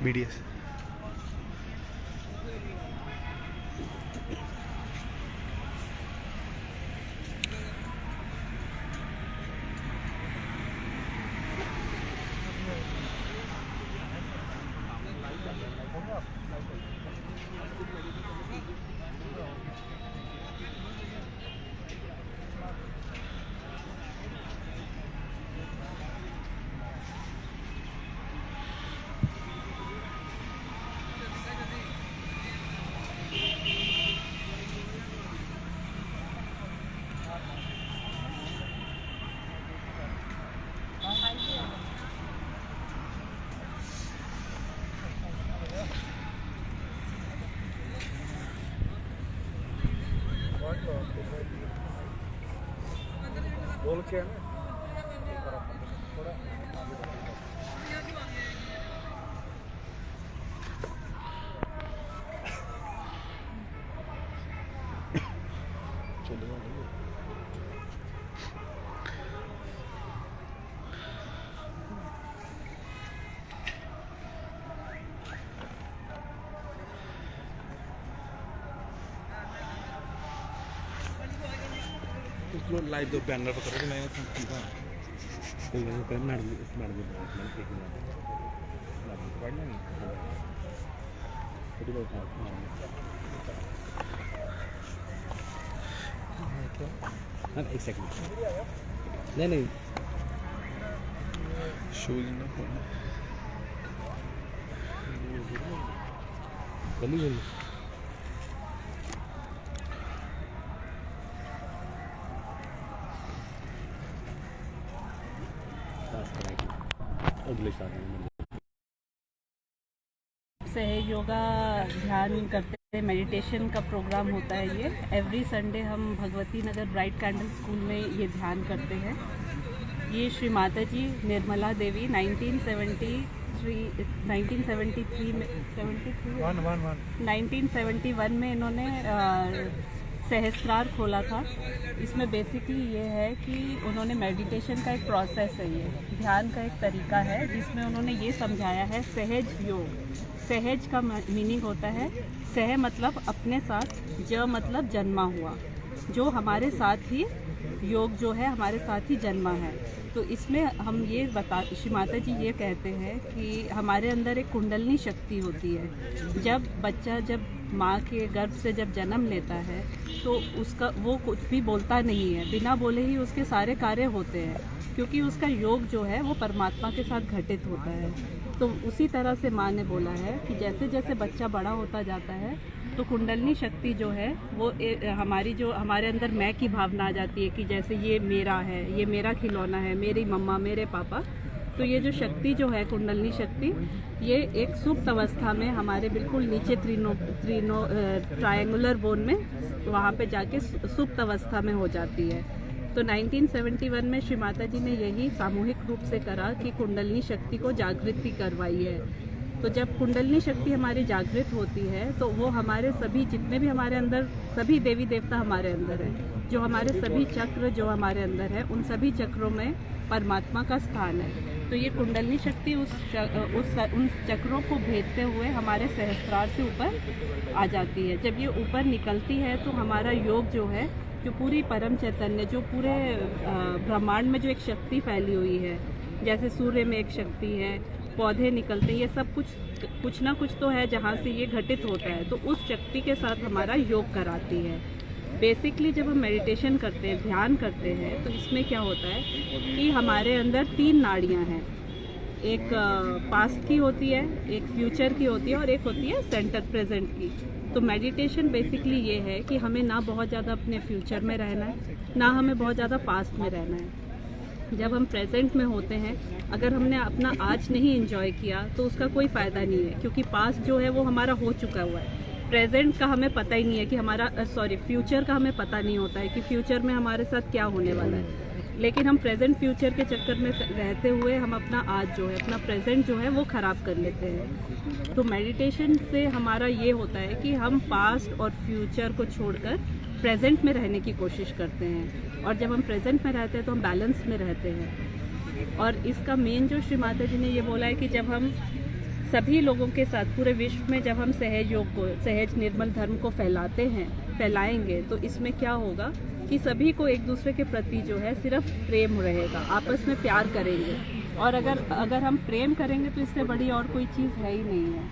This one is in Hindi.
BDS। बोल के लाइव दो बैनर पकड़ के मैं मैडम इस मैडम एक सेकंड नहीं शूज ना गली सहज योगा ध्यान करते हैं, मेडिटेशन का प्रोग्राम होता है। ये एवरी संडे हम Bhagwati Nagar bright candle school में ये ध्यान करते हैं। ये श्री माता जी निर्मला देवी 1971 में इन्होंने सहस्त्रार खोला था। इसमें बेसिकली ये है कि उन्होंने मेडिटेशन का एक प्रोसेस है, ये ध्यान का एक तरीका है जिसमें उन्होंने ये समझाया है सहज योग। सहज का मीनिंग होता है सह मतलब अपने साथ, ज मतलब जन्मा हुआ, जो हमारे साथ ही योग जो है हमारे साथ ही जन्मा है। तो इसमें हम ये श्री माता जी ये कहते हैं कि हमारे अंदर एक कुंडलनी शक्ति होती है। जब बच्चा जब माँ के गर्भ से जब जन्म लेता है तो उसका वो कुछ भी बोलता नहीं है, बिना बोले ही उसके सारे कार्य होते हैं, क्योंकि उसका योग जो है वो परमात्मा के साथ घटित होता है। तो उसी तरह से माँ ने बोला है कि जैसे जैसे बच्चा बड़ा होता जाता है तो कुंडलनी शक्ति जो है वो हमारी जो हमारे अंदर मैं की भावना आ जाती है कि जैसे ये मेरा है, ये मेरा खिलौना है, मेरी मम्मा, मेरे पापा। तो ये जो शक्ति जो है कुंडलनी शक्ति, ये एक सुप्त अवस्था में हमारे बिल्कुल नीचे ट्रायंगुलर बोन में वहाँ पे जाके सुप्त अवस्था में हो जाती है। तो 1971 में श्री माता जी ने यही सामूहिक रूप से करा कि कुंडलनी शक्ति को जागृति करवाई है। तो जब कुंडलनी शक्ति हमारी जागृत होती है तो वो हमारे सभी जितने भी हमारे अंदर सभी देवी देवता हमारे अंदर है, जो हमारे सभी चक्र जो हमारे अंदर है उन सभी चक्रों में परमात्मा का स्थान है। तो ये कुंडलनी शक्ति उन चक्रों को भेदते हुए हमारे सहस्त्रार से ऊपर आ जाती है। जब ये ऊपर निकलती है तो हमारा योग जो है, जो पूरी परम चैतन्य, जो पूरे ब्रह्मांड में जो एक शक्ति फैली हुई है, जैसे सूर्य में एक शक्ति है, पौधे निकलते हैं, ये सब कुछ ना कुछ तो है जहाँ से ये घटित होता है। तो उस शक्ति के साथ हमारा योग कराती है। बेसिकली जब हम मेडिटेशन करते हैं, ध्यान करते हैं, तो इसमें क्या होता है कि हमारे अंदर 3 नाड़ियाँ हैं। एक पास्ट की होती है, एक फ्यूचर की होती है और एक होती है सेंटर प्रेजेंट की। तो मेडिटेशन बेसिकली ये है कि हमें ना बहुत ज़्यादा अपने फ्यूचर में रहना है, ना हमें बहुत ज़्यादा पास्ट में रहना है। जब हम प्रेजेंट में होते हैं, अगर हमने अपना आज नहीं एंजॉय किया तो उसका कोई फ़ायदा नहीं है, क्योंकि पास्ट जो है वो हमारा हो चुका हुआ है। प्रेजेंट का हमें पता ही नहीं है कि हमारा फ्यूचर का हमें पता नहीं होता है कि फ्यूचर में हमारे साथ क्या होने वाला है। लेकिन हम प्रेजेंट फ्यूचर के चक्कर में रहते हुए हम अपना आज जो है, अपना प्रेजेंट जो है वो ख़राब कर लेते हैं। तो मेडिटेशन से हमारा ये होता है कि हम पास्ट और फ्यूचर को छोड़कर प्रेजेंट में रहने की कोशिश करते हैं, और जब हम प्रेजेंट में रहते हैं तो हम बैलेंस में रहते हैं। और इसका मेन जो श्री माता जी ने ये बोला है कि जब हम सभी लोगों के साथ पूरे विश्व में जब हम सहयोग को, सहज निर्मल धर्म को फैलाएंगे तो इसमें क्या होगा कि सभी को एक दूसरे के प्रति जो है सिर्फ प्रेम रहेगा, आपस में प्यार करेंगे। और अगर हम प्रेम करेंगे तो इससे बड़ी और कोई चीज़ है ही नहीं है।